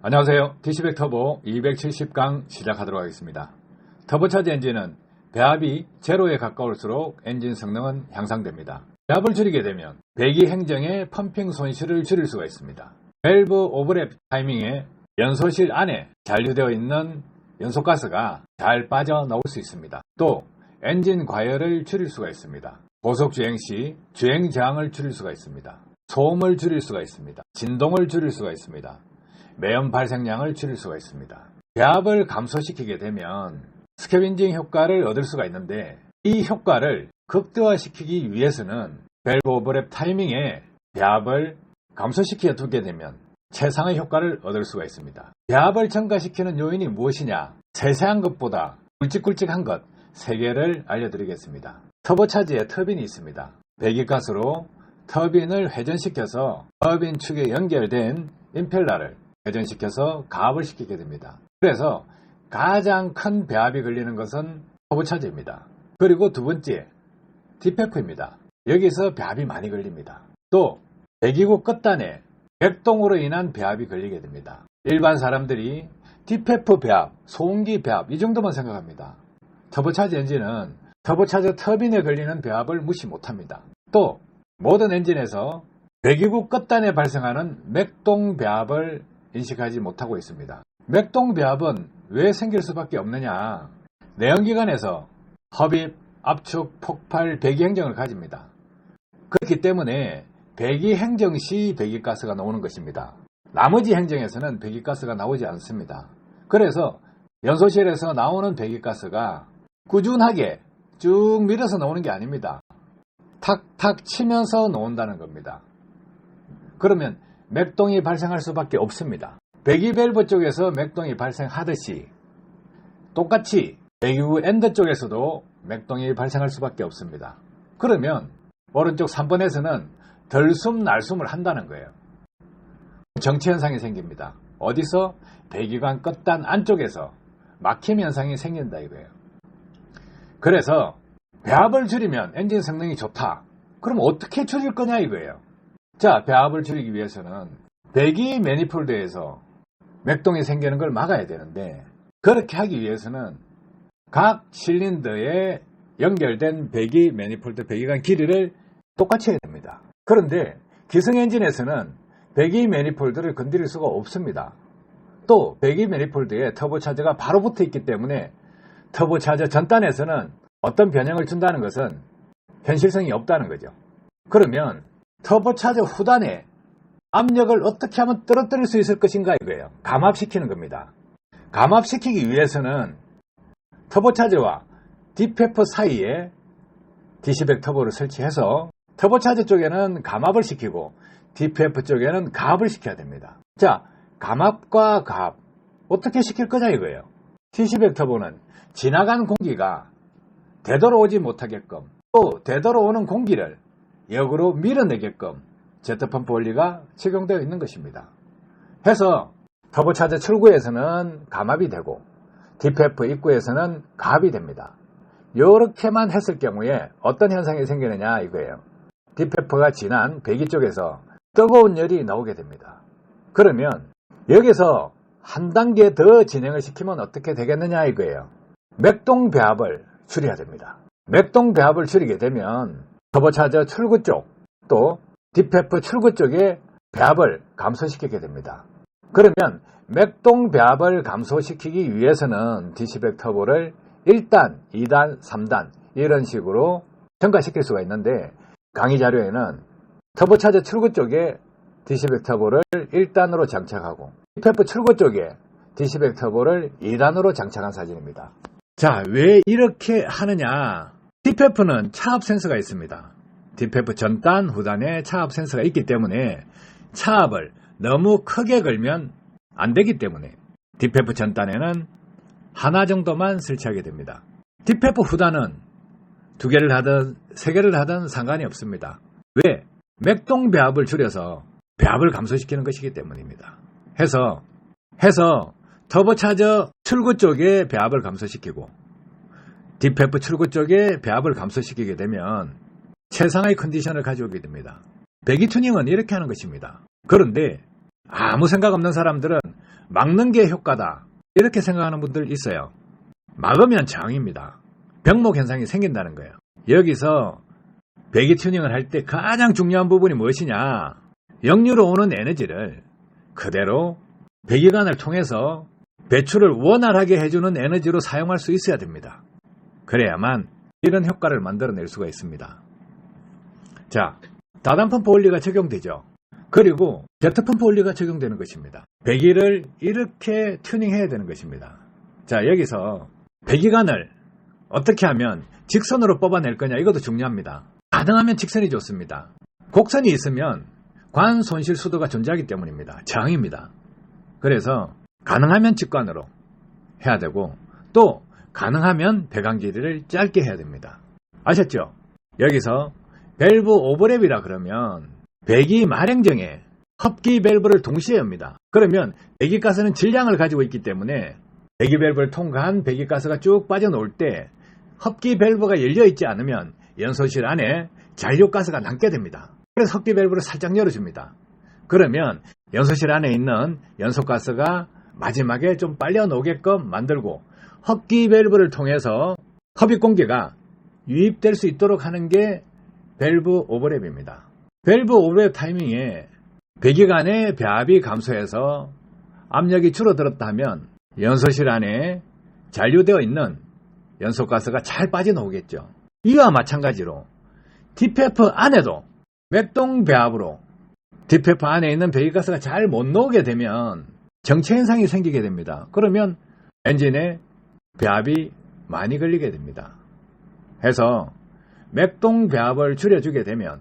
안녕하세요. DC백 터보 270강 시작하도록 하겠습니다. 터보차지 엔진은 배합이 제로에 가까울수록 엔진 성능은 향상됩니다. 배합을 줄이게 되면 배기 행정의 펌핑 손실을 줄일 수가 있습니다. 밸브 오버랩 타이밍에 연소실 안에 잔류되어 있는 연소가스가 잘 빠져나올 수 있습니다. 또 엔진 과열을 줄일 수가 있습니다. 고속 주행 시 주행 저항을 줄일 수가 있습니다. 소음을 줄일 수가 있습니다. 진동을 줄일 수가 있습니다. 매연 발생량을 줄일 수가 있습니다. 배합을 감소시키게 되면 스캡인징 효과를 얻을 수가 있는데, 이 효과를 극대화시키기 위해서는 밸브 오버랩 타이밍에 배합을 감소시켜 두게 되면 최상의 효과를 얻을 수가 있습니다. 배합을 증가시키는 요인이 무엇이냐? 세세한 것보다 굵직굵직한 것 3개를 알려드리겠습니다. 터보차지에 터빈이 있습니다. 배기가스로 터빈을 회전시켜서 터빈 축에 연결된 임펠러를 회전시켜서 가압을 시키게 됩니다. 그래서 가장 큰 배합이 걸리는 것은 터보차저입니다. 그리고 두 번째, 디페프입니다. 여기서 배합이 많이 걸립니다. 또 배기구 끝단에 백동으로 인한 배합이 걸리게 됩니다. 일반 사람들이 디페프 배합, 소음기 배합 이 정도만 생각합니다. 터보차저 엔진은 터보차저 터빈에 걸리는 배합을 무시 못합니다. 또 모든 엔진에서 배기구 끝단에 발생하는 맥동 배합을 인식하지 못하고 있습니다. 맥동 배합은 왜 생길 수밖에 없느냐? 내연기관에서 흡입, 압축, 폭발, 배기 행정을 가집니다. 그렇기 때문에 배기 행정 시 배기가스가 나오는 것입니다. 나머지 행정에서는 배기가스가 나오지 않습니다. 그래서 연소실에서 나오는 배기가스가 꾸준하게 쭉 밀어서 나오는 게 아닙니다. 탁탁 치면서 나온다는 겁니다. 그러면 맥동이 발생할 수밖에 없습니다. 배기 밸브 쪽에서 맥동이 발생하듯이 똑같이 배기구 엔드 쪽에서도 맥동이 발생할 수밖에 없습니다. 그러면 오른쪽 3번에서는 덜숨 날숨을 한다는 거예요. 정체 현상이 생깁니다. 어디서? 배기관 끝단 안쪽에서 막힘 현상이 생긴다 이거예요. 그래서 배합을 줄이면 엔진 성능이 좋다. 그럼 어떻게 줄일 거냐 이거예요. 자, 배합을 줄이기 위해서는 배기 매니폴드에서 맥동이 생기는 걸 막아야 되는데, 그렇게 하기 위해서는 각 실린더에 연결된 배기 매니폴드 배기관 길이를 똑같이 해야 됩니다. 그런데 기성 엔진에서는 배기 매니폴드를 건드릴 수가 없습니다. 또 배기 매니폴드에 터보차저가 바로 붙어 있기 때문에 터보차저 전단에서는 어떤 변형을 준다는 것은 현실성이 없다는 거죠. 그러면 터보차저 후단에 압력을 어떻게 하면 떨어뜨릴 수 있을 것인가 이거예요. 감압시키는 겁니다. 감압시키기 위해서는 터보차저와 디페프 사이에 DC100 터보를 설치해서 터보차저 쪽에는 감압을 시키고 DPF 쪽에는 가압을 시켜야 됩니다. 자, 감압과 가압 어떻게 시킬 거냐 이거예요. DC100 터보는 지나간 공기가 되돌아오지 못하게끔, 또 되돌아오는 공기를 역으로 밀어내게끔 제트펌프 원리가 적용되어 있는 것입니다. 해서 터보차저 출구에서는 감압이 되고 DPF 입구에서는 가압이 됩니다. 이렇게만 했을 경우에 어떤 현상이 생기느냐 이거예요. DPF가 지난 배기 쪽에서 뜨거운 열이 나오게 됩니다. 그러면 여기서 한 단계 더 진행을 시키면 어떻게 되겠느냐 이거예요. 맥동 배합을 줄여야 됩니다. 맥동 배합을 줄이게 되면 터보차저 출구 쪽, 또 DPF 출구 쪽에 배합을 감소시키게 됩니다. 그러면 맥동 배합을 감소시키기 위해서는 DC100 터보를 1단, 2단, 3단 이런 식으로 증가시킬 수가 있는데, 강의 자료에는 터보차저 출구 쪽에 DC100 터보를 1단으로 장착하고 DPF 출구 쪽에 DC100 터보를 2단으로 장착한 사진입니다. 자, 왜 이렇게 하느냐? DPF는 차압 센서가 있습니다. DPF 전단, 후단에 차압 센서가 있기 때문에 차압을 너무 크게 걸면 안 되기 때문에 DPF 전단에는 하나 정도만 설치하게 됩니다. DPF 후단은 2개를 하든 3개를 하든 상관이 없습니다. 왜? 맥동 배합을 줄여서 배합을 감소시키는 것이기 때문입니다. 해서 터보차저 출구 쪽에 배합을 감소시키고 DPF 출구 쪽에 배합을 감소시키게 되면 최상의 컨디션을 가져오게 됩니다. 배기 튜닝은 이렇게 하는 것입니다. 그런데 아무 생각 없는 사람들은 막는 게 효과다. 이렇게 생각하는 분들 있어요. 막으면 저항입니다. 병목 현상이 생긴다는 거예요. 여기서 배기 튜닝을 할 때 가장 중요한 부분이 무엇이냐? 역류로 오는 에너지를 그대로 배기관을 통해서 배출을 원활하게 해주는 에너지로 사용할 수 있어야 됩니다. 그래야만 이런 효과를 만들어낼 수가 있습니다. 자, 다단펌프 원리가 적용되죠. 그리고 제트펌프 원리가 적용되는 것입니다. 배기를 이렇게 튜닝해야 되는 것입니다. 자, 여기서 배기관을 어떻게 하면 직선으로 뽑아낼 거냐, 이것도 중요합니다. 가능하면 직선이 좋습니다. 곡선이 있으면 관 손실 수도가 존재하기 때문입니다. 저항입니다. 그래서 가능하면 직관으로 해야 되고, 또 가능하면 배관 길이를 짧게 해야 됩니다. 아셨죠? 여기서 밸브 오버랩이라 그러면 배기 말행정에 흡기 밸브를 동시에 엽니다. 그러면 배기가스는 질량을 가지고 있기 때문에 배기 밸브를 통과한 배기가스가 쭉 빠져나올 때 흡기 밸브가 열려있지 않으면 연소실 안에 잔류가스가 남게 됩니다. 그래서 흡기 밸브를 살짝 열어줍니다. 그러면 연소실 안에 있는 연소가스가 마지막에 좀 빨려 나오게끔 만들고, 흡기 밸브를 통해서 흡입 공기가 유입될 수 있도록 하는 게 밸브 오버랩입니다. 밸브 오버랩 타이밍에 배기관의 배압이 감소해서 압력이 줄어들었다 하면 연소실 안에 잔류되어 있는 연소가스가 잘 빠져나오겠죠. 이와 마찬가지로 DPF 안에도 맥동 배압으로 DPF 안에 있는 배기가스가 잘 못 나오게 되면 정체 현상이 생기게 됩니다. 그러면 엔진에 배압이 많이 걸리게 됩니다. 해서 맥동 배압을 줄여주게 되면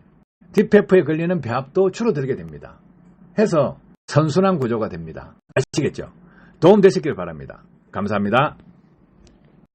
DPF에 걸리는 배압도 줄어들게 됩니다. 해서 선순환 구조가 됩니다. 아시겠죠? 도움 되시길 바랍니다. 감사합니다.